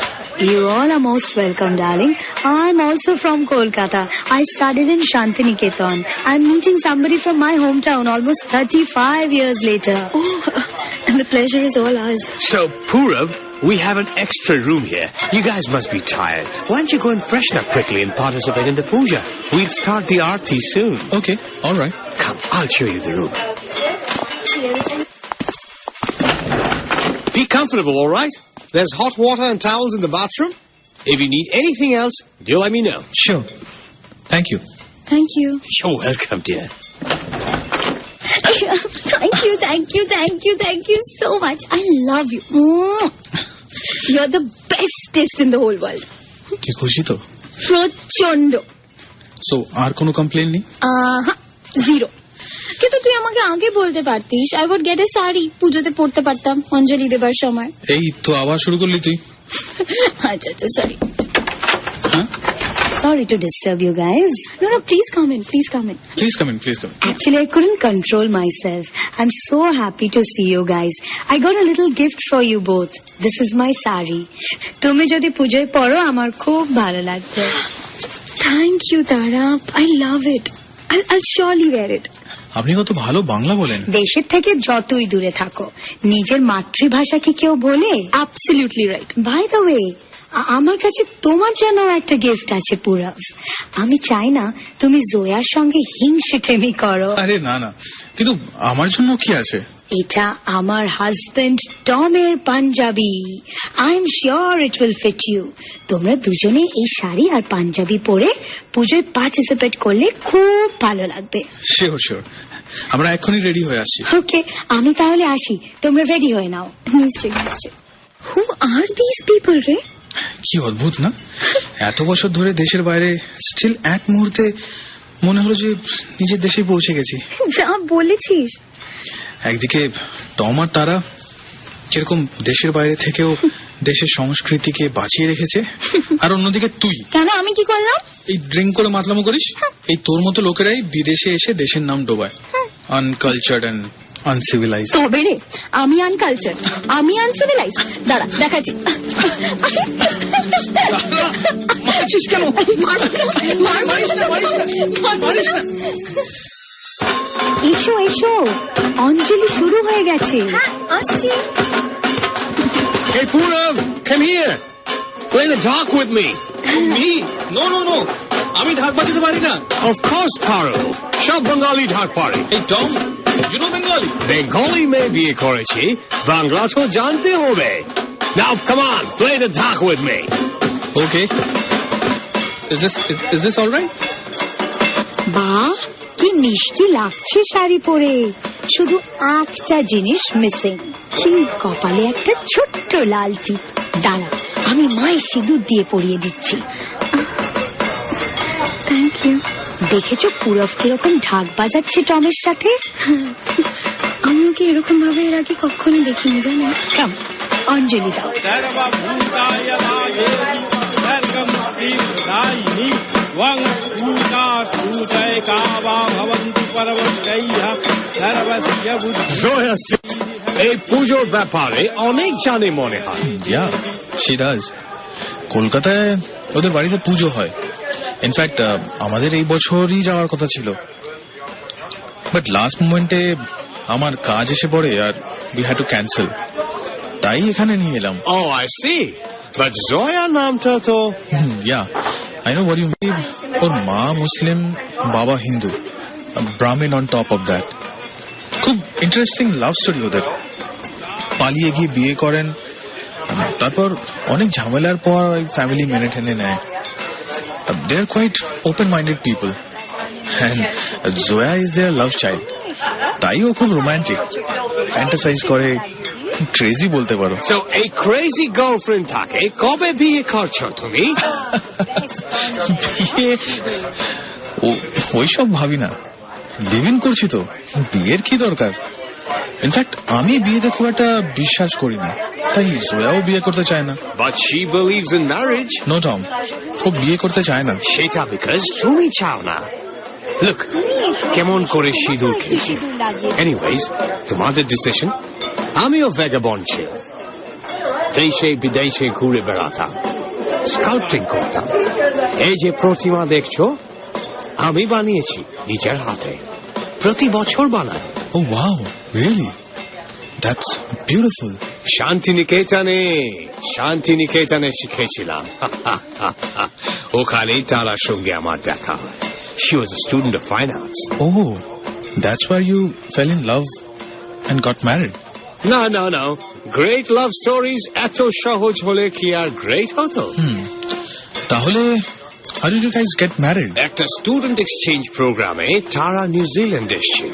You all are most welcome, darling. I'm also from Kolkata. I studied in Shantiniketan. I'm meeting somebody from my hometown almost 35 years later. Oh, and the pleasure is all ours. So, Purav, we have an extra room here. You guys must be tired. Why don't you go and freshen up quickly and participate in the puja? We'll start the aarti soon. Okay, all right. Come, I'll show you the room. Be comfortable, all right? There's hot water and towels in the bathroom. If you need anything else, do let me know. Sure. Thank you. Thank you. You're welcome, dear. Thank you so much. I love you. You're the bestest in the whole world. তুই খুশি তো? প্রচন্ড। So আর কোনো complain নেই? Zero. কিন্তু তুই আমাকে আগে বলতে পারতিস, I would get a sari, পুজোতে পড়তে পারতাম অঞ্জলি দেবার সময়। এই তো আবার শুরু করলি তুই। আচ্ছা sorry. Sorry to disturb you guys. No, please come in. Please come in. Actually, I couldn't control myself. I'm so happy to see you guys. I got a little gift for you both. This is my sari. তুমি যদি পূজায় পড়ো আমার খুব ভালো লাগবে। Thank you, Tara. I love it. I'll surely wear it. আপনি কত ভালো বাংলা বলেন। দেশের থেকে যতই দূরে থাকো, নিজের মাতৃভাষা কি কেউ বলে? Absolutely right. By the way, আমার কাছে তোমার জন্য একটা গিফট আছে পুরাভ। আমি চাই না তুমি জয়ার সঙ্গে হিংসেটেমি করো। আরে না, কিন্তু আমার জন্য কি আছে? এটা আমার হাজবেন্ড টমের পাঞ্জাবি। I am sure it will fit you. তোমরা দুজনে এই শাড়ি আর পাঞ্জাবি পরে পুজোয় পার্টিসিপেট করলে খুব ভালো লাগবে। শিওর, আমরা এখনই রেডি হয়ে আসছি। ওকে, আমি তাহলে আসি, তোমরা রেডি হয়ে নাও। নিশ্চয়ই। Who are these people, রে? কি অদ্ভুত না, এত বছর ধরে দেশের বাইরে, স্টিল এক মুহূর্তে মনে হলো যে নিজের দেশে পৌঁছে গেছি। যা বলেছিস। একদিকে টম আর তারা যেরকম দেশের বাইরে থেকেও দেশের সংস্কৃতিকে বাঁচিয়ে রেখেছে, আর অন্যদিকে তুই। কেন, আমি কি করলাম? এই ড্রিঙ্ক করে মাতলামো করিস। এই তোর মতো লোকেরাই বিদেশে এসে দেশের নাম ডোবায়। Uncultured and uncivilised. তবে রে, আমি আনকালচার, আমি আনসিভিলাইজ। দাঁড়া দেখাচ্ছি। মারছিস কেন? এসো, অঞ্জলি শুরু হয়ে গেছে। আসছি। Hey, Purav, come here. Play the ঢাক with me. Me? No. আমি ঢাক বাজাতে পারি না। Of course, Paru. সব Bengali ঢাক পারে। এই Tom, you know Bengali? Bengali में বিয়ে করেছি, বাংলা তো জানতে হবে। Now, come on, play the ঢাক with me. Okay. Is this all right? বাহ, কি মিষ্টি লাগছে শাড়ি পরে। শুধু একটা জিনিস মিসিং, কি কপালে একটা ছোট্ট লাল টিপ। দাঁড়া, আমি মায়ের সিঁদুর দিয়ে পরিয়ে দিচ্ছি। Thank you. দেখেছো পুরব কিরকম ঢাক বাজাচ্ছে টমের সাথে? আমি ওকে এরকম ভাবে এর আগে কখনো দেখিনি, জানো। কাম, অঞ্জলি দাও। सर्वभूताय नागेति सर्गमुक्तिदायिनी वं स्फूता स्फूतैका वा भवन्तु परमश्रयः सर्वस्य बुद्धि Zoya Six, এই পুজোর ব্যাপারে অনেক জানে মনে হয়। Yeah she does. কলকাতায় ওদের বাড়িতে পুজো হয়। ইনফ্যাক্ট আমাদের এই বছরই যাওয়ার কথা ছিল, বাট লাস্ট মোমেন্টে আমার কাজ এসে পড়ে আর উই হ্যাড টু ক্যান্সেল, তাই এখানে নিয়ে এলাম। Oh, I see. But Zoya নামটা তো yeah I know what you mean. ওর মা মুসলিম, বাবা হিন্দু, ব্রাহ্মণ অন টপ অফ দ্যাট। খুব ইন্টারেস্টিং লাভ স্টোরি ওদের। পালিয়ে গিয়ে বিয়ে করেন, তারপর অনেক ঝামেলার পর ওই ফ্যামিলি মেনে টেনে নেয়। They are quite open minded people and Zoya is their love child. তাই ও খুব রোমান্টিক, ফ্যান্টাসাইজ করে, ক্রেজি বলতে পারো। So, এই ক্রেজি গার্লফ্রেন্ড থাকে কবে বিয়ে করছো তুমি? বিয়ে ওইসব ভাবি না, লিভ ইন করছি তো, বিয়ের কি দরকার। ইনফ্যাক্ট আমি বিয়েতে খুব একটা বিশ্বাস করি না, তাই জোয়াও বিয়ে করতে চায় না। But she believes in marriage. No Tom, ও বিয়ে করতে চায় না। সেটা because তুমি চাও না। Look, কেমন করে সিঁদুর খেয়েছি। Anyways, তোমাদের ডিসিশন। আমিও ভ্যাগাবন্ড ছিল, দেশে বিদেশে ঘুরে বেড়াতাম, স্কাল্পটিং করতাম। এই যে প্রতিমা দেখছো আমি বানিয়েছি নিজের হাতে, প্রতি বছর বানাই। ও ওয়াও, রিয়েলি? That's beautiful. শান্তিনিকেতনে শিখেছিলাম। ওখানেই তারার সঙ্গে আমার দেখা হয়। She was a student of fine arts. Oh, that's why you fell in love and got married. No. Great love stories এত সহজ হলে কি আর গ্রেট হতো? তাহলে how did you guys get married? একটা স্টুডেন্ট এক্সচেঞ্জ প্রোগ্রামে তারা New Zealand এসেছিল।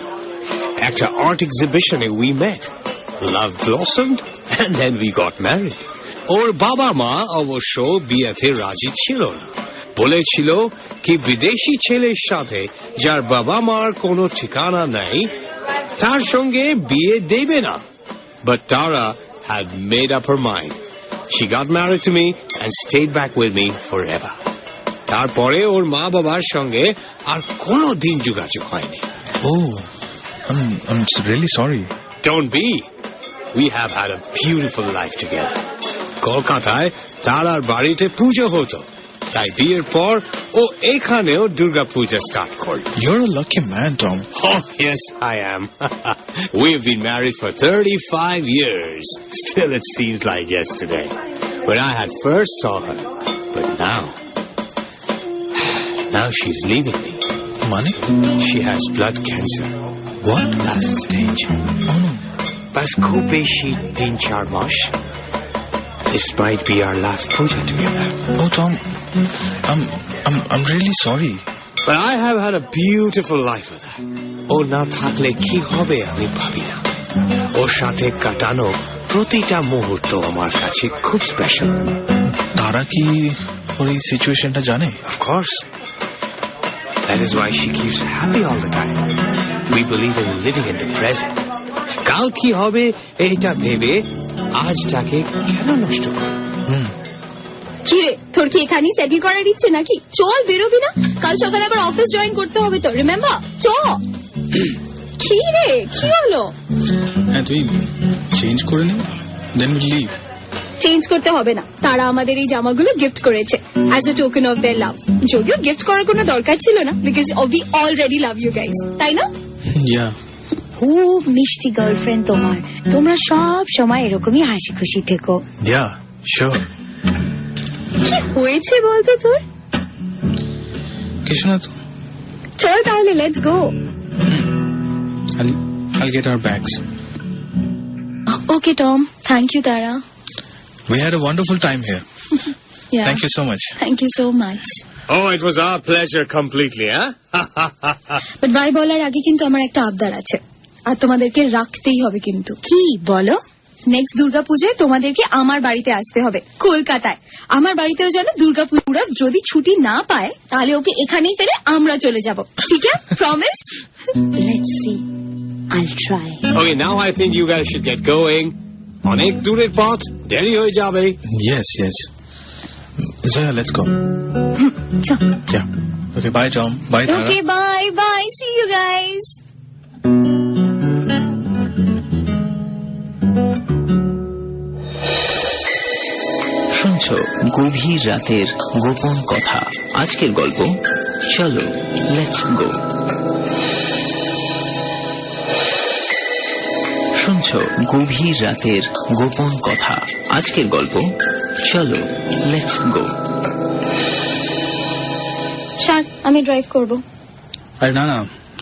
একটা আর্ট এক্সিবিশনে we met. Love blossomed and then we got married. ওর বাবা মা অবশ্য বিয়েতে রাজি ছিল না, বলেছিল কি বিদেশি ছেলের সাথে যার বাবা মার কোনো ঠিকানা নেই তার সঙ্গে বিয়ে দেবে না। But Tara had made up her mind. She got married to me and stayed back with me forever. তারপরে ওর মা বাবার সঙ্গে আর কোনো দিন যোগাযোগ হয়নি। Oh, I'm really sorry. Don't be. We have had a beautiful life together. কলকাতায় তারার বাড়িতে পুজো হতো, তাই বিয়ের পর ও এখানেও দুর্গা পূজা স্টার্ট করল। You're a lucky man, Tom. Oh, yes, I am. We've been married for 35 years. Still, it seems like yesterday when I had first saw her. But now she's leaving me. Money? She has blood cancer. What? Last stage. Oh no. Bas khub beshi 3-4 mass. This might be our last puja together. Oh, Tom, I'm really sorry. But I have had a beautiful life with her. ও না থাকলে কি হবে আমি ভাবি না। ওর সাথে কাটানো প্রতিটা মুহূর্ত আমার কাছে খুব স্পেশাল। তারা কি ওর এই সিচুয়েশনটা জানে? Of course. That is why she keeps happy all the time. We believe in living in the present. কাল কি হবে এইটা ভেবে আজটাকে কেন নষ্ট করব? কি রে, তোর কি এখানেই সেটেল করার ইচ্ছে নাকি? চল, বেরোবি না? কাল সকালে আবার অফিস জয়েন করতে হবে তো, রিমেম্বার? কি রে, কি হলো? হ্যাঁ, তুই চেঞ্জ করে নি, দেন উইল লিভ। চেঞ্জ করতে হবে না, তারা আমাদের এই জামাগুলো গিফট করেছে as a token of their love. যদিও গিফট করার কোনো দরকার ছিল না, because we already love you guys, তাই না? ইয়া, খুব মিষ্টি গার্লফ্রেন্ড তোমার। তোমরা সব সময় এরকমই হাসি খুশি থেকো। ইয়া, শিওর। কি হয়েছে বলতো তোর? কিছু না তো। চল তাহলে, let's go. I'll get our bags. Okay, Tom. Thank you, Tara. We had a wonderful time here. Yeah. Thank you so much. Thank you so much. Oh, it was our pleasure completely, huh? But bye বলার আগে কিন্তু আমার একটা আবদার আছে, আর তোমাদেরকে রাখতেই হবে কিন্তু। কি বলো? নেক্সট দুর্গা পূজায় তোমাদেরকে আমার বাড়িতে আসতে হবে, কলকাতায়। আমার বাড়িতেও যেন দুর্গা পূজা যদি ছুটি না পায় তাহলে ওকে এখানেই ফেলে আমরা চলে যাব, ঠিক আছে? Promise? Let's see. I'll try. Okay, now I think you guys should get going. অনেক দূরের পথ, দেরি হয়ে যাবে। Yes, yes. Zoya, let's go. চল। Yeah. Okay, bye, Tom. Bye, Tara. Okay, bye, bye. See you guys. শুনছো গভীর রাতের গোপন কথা। আজকের গল্প চলো লেটস গো। শুনছো গভীর রাতের গোপন কথা। আজকের গল্প চলো লেটস গো। স্যার, আমি ড্রাইভ করব। আরে না,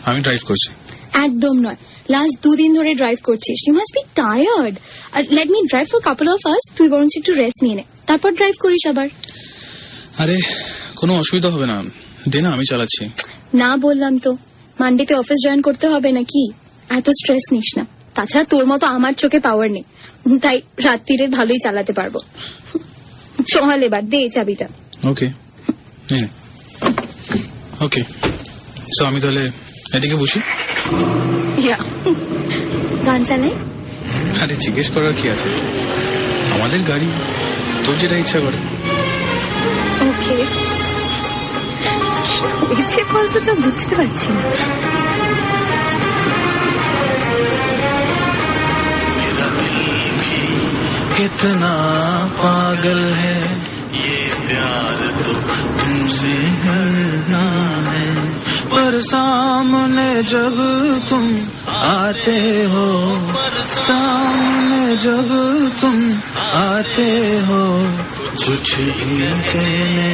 আমি ড্রাইভ করছি। একদম নয়, লাস্ট 2 দিন ধরে ড্রাইভ করছিস। You must be tired. আর let me drive for couple of hours. তুই বরঞ্চ একটু রেস্ট নিয়ে নে, তারপর ড্রাইভ করিস আবার। আরে কোনো অসুবিধা হবে না, দে না, আমি চালাচ্ছি। না বললাম তো, মানডেতে অফিস জয়েন করতে হবে নাকি? এত স্ট্রেস নিস না। তাছাড়া তোর মতো আমার চোখে পাওয়ার নেই, তাই রাত্রিরে ভালোই চালাতে পারবো। চল এবার দে চাবিটা। ওকে, ওকে। সো আমি তাহলে এদিকে বসি। গান চালাই? আরে জিজ্ঞেস করার কি আছে, আমাদের গাড়ি, তোর যেটা ইচ্ছা করে। ওকে, ইচ্ছে বলতে তো বুঝতে পারছি না। कितना पागल है ये प्यार तो तुमसे करना है, पर सामने जब तुम आते हो, सामने जब तुम आते हो, कुछ भी कहने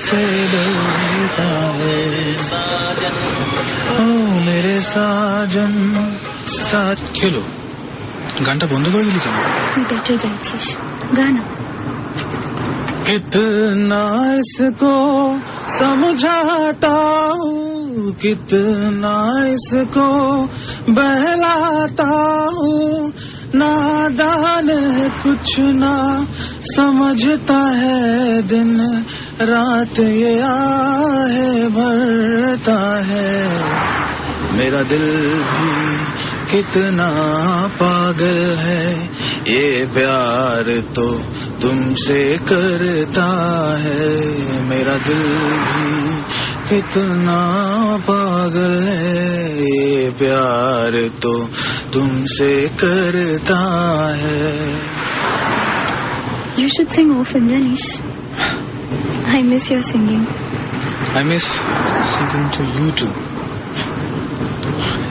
से डरता है। ओ मेरे साजन साथ खेलो। গানটা বন্ধ করে দিলি কেন? তুই বেটার গাইছিস, গানা। कितना इसको समझाता हूँ, कितना इसको बहलाता हूँ, नादान है कुछ ना समझता है, दिन रात ये आहे भरता है, मेरा दिल भी कितना पागल है, ये प्यार तो तुमसे करता है, मेरा दिल भी कितना पागल है, ये प्यार तो तुमसे करता है। You should sing often, Janish. I miss your singing. I miss singing to you too.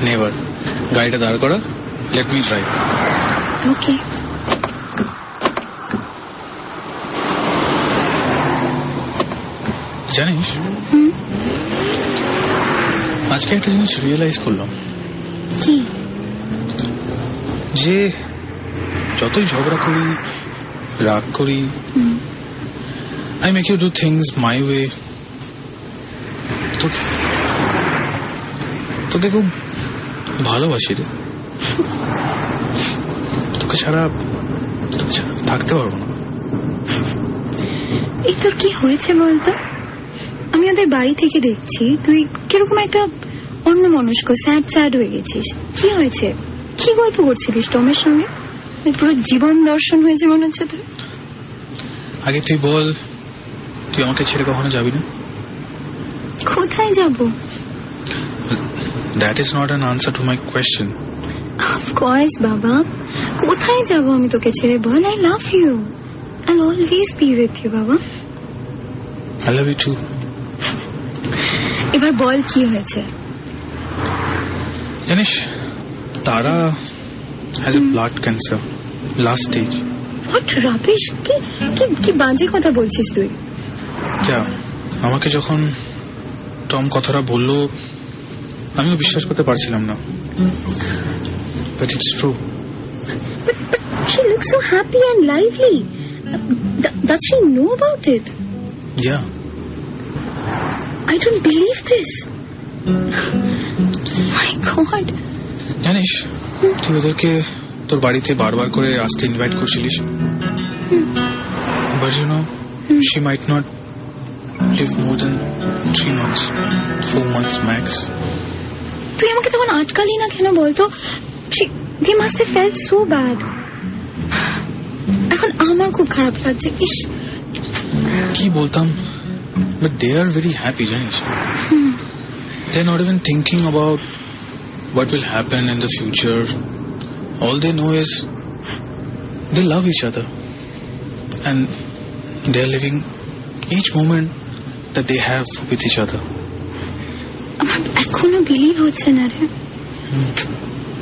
Never. গাড়িটা দাঁড় করা, লেট মি ড্রাইভ। ওকে। জানিস, আজকে একটা জিনিস রিয়েলাইজ করলাম। কি? যে যতই ঝগড়া করি, রাগ করি, I make you do things my way, তোকে খুব ভালোবাসি রে। তোকে ছাড়া থাকতে পারবো না। এই তোর কি হয়েছে বলতো? আমি ওদের বাড়ি থেকে দেখছি তুই কিরকম একটা অন্য মনস্ক, স্যাড স্যাড হয়ে গেছিস। কি হয়েছে? কি গল্প করছিলিস টমের সঙ্গে? পুরো জীবন দর্শন হয়েছে মনে হচ্ছে তোর। আগে তুই বল, তুই আমাকে ছেড়ে কখনো যাবি না? কোথায় যাবো? That is not an answer to my question. Of course, বাবা। কোথায় যাবো আমি তোকে ছেড়ে? বল, I love you. I'll always be with you, বাবা। I love you too. এবার বল কি হয়েছে? জানিস, তারা has a blood cancer, last stage. What rubbish! কি বাজে কথা বলছিস তুই? যা, আমাকে যখন টম কথাটা বললো আমিও বিশ্বাস করতে পারছিলাম না, but it's true. But she looks so happy and lively. Does she know about it? Yeah. I don't believe this. My God. জানিস, তুই ওদেরকে তোর বাড়িতে বারবার করে আসতে invite করছিলিস, but you know, she might not live more than 3 months, 4 months max. তুই আমাকে তখন আটকালি না কেন বলতো? They must have felt so bad. এখন আমার খুব খারাপ লাগছে। ইস, কি বলতাম, but they are very happy, জানিস? They're not even thinking about what will happen in the future. All they know is they love each other and they're living each moment that they have with each other. আমার এখনো believe হচ্ছে না রে।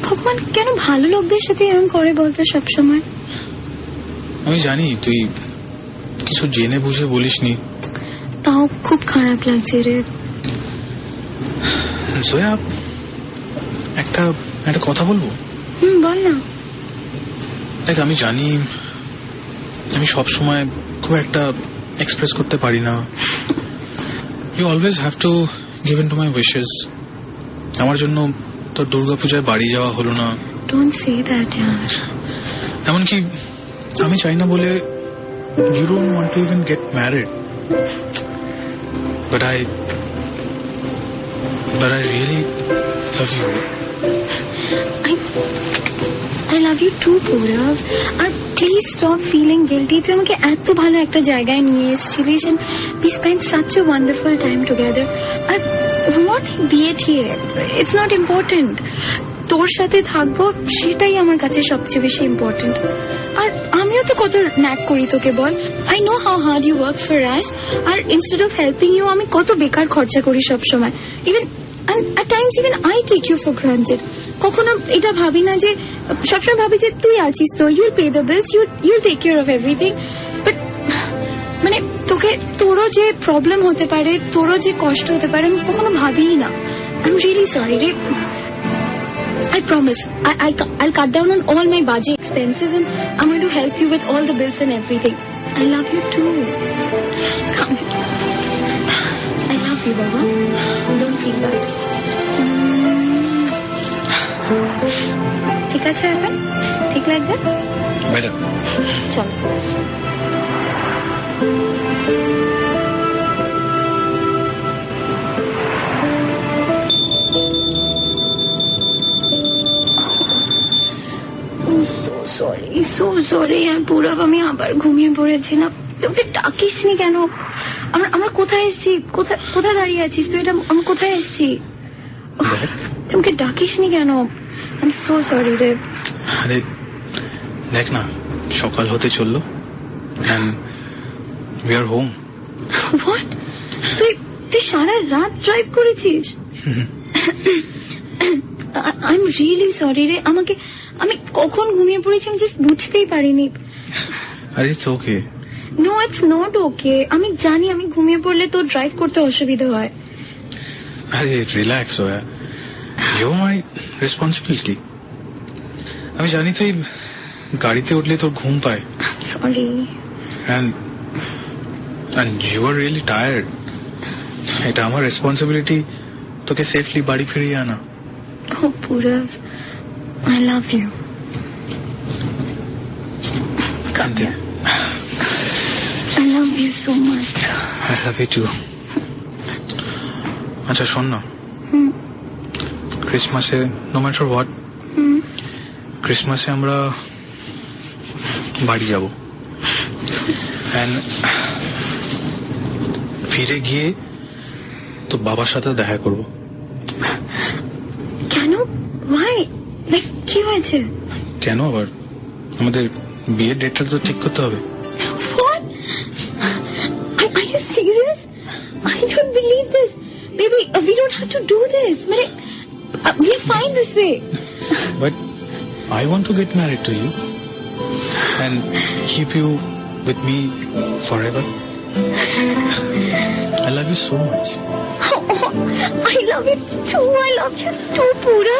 ভগবান কেন ভালো লোকদের সাথে এরকম করে বলতো সবসময়? আমি জানি তুই কিছু জেনে বুঝে বলিসনি, তাও খুব খারাপ লাগছে রে। জয়া, একটা কথা বলবো? বল না। দেখ, আমি জানি আমি সবসময় খুব একটা এক্সপ্রেস করতে পারি না। You always have to give in to my wishes. আমার জন্য তোর দুর্গাপূজায় বাড়ি যাওয়া হলো না। ডোন্ট সে দ্যাট ইয়ার। এমনকি আমি চাই না বলে you don't want to even get married, but I really love you. I love you too, Purav. আর প্লিজ স্টপ ফিলিং গিল্টি। তুই আমাকে এত ভালো একটা জায়গায় নিয়ে এসেছিলিস and we spent such a wonderful time together. R what বিয়ে ঠিয়ে, it's not important. তোর সাথে থাকবো সেটাই আমার কাছে সবচেয়ে বেশি ইম্পর্টেন্ট। আর আমিও তো কত ন্যাক করি তোকে বল। I know how hard you work for us. R instead of helping you আমি কত বেকার খরচা করি সব সময়। Even and at times even I take you for granted. কখনো এটা ভাবি না যে, সবসময় ভাবি যে তুই আছিস তো, you'll pay the bills, you'll take care of everything. But মানে তোরও যে প্রবলেম হতে পারে, তোরও যে কষ্ট হতে পারে, আমি কখনো ভাবিই না। আই এম রিয়েলি সরি রে। I promise I'll cut down on all my budget expenses and I'm going to help you with all the bills and everything. I love you too. Come here. I love you, Baba. Don't feel bad. ঠিক আছে এখন? ঠিক লাগছে? Better. চল। so sorry আর পুরব, আমি আবার ঘুমিয়ে পড়েছিলাম। তোকে ডাকিসনি কেন? আমরা কোথায় এসেছি? কোথায় দাঁড়িয়ে আছিস তুই? এটা আমি কোথায় এসেছি? তোমাকে ডাকিসনি কেন? I'm so sorry রে। আরে দেখ না, সকাল হতে চললো and we are home. What? তুই সারা রাত ড্রাইভ করেছিস? I'm really sorry রে। আমি কখন ঘুমিয়ে পড়েছি আমি জাস্ট বুঝতেই পারিনি। আরে it's okay. No, it's not okay. আমি জানি আমি ঘুমিয়ে পড়লে তোর ড্রাইভ করতে অসুবিধা হয়। আরে রিল্যাক্স হয়ে, you're my responsibility. আমি জানি তুই গাড়িতে উঠলে তোর ঘুম পায়। Sorry. And you are really tired. এটা আমার রেসপন্সিবিলিটি তোকে সেফলি বাড়ি ফিরিয়ে আনা। Oh, Purav, I love you. Come here. I love you so much. I love you too. আচ্ছা শোন না, ক্রিসমাসে নো ম্যাটার হোয়াট, ক্রিসমাসে আমরা বাড়ি যাব and ফিরে গিয়ে তো বাবার সাথে দেখা করব। কেন? Why? Like কি হয়েছে? কেন আবার? আমাদের বিয়ের ডেটটা তো ঠিক করতে হবে। What? Are you serious? I don't believe this. Baby, we don't have to do this. মানে we are fine this way. But I want to get married to you and keep you with me forever. I love you so much. Oh, I love you too. I love you too, Pura.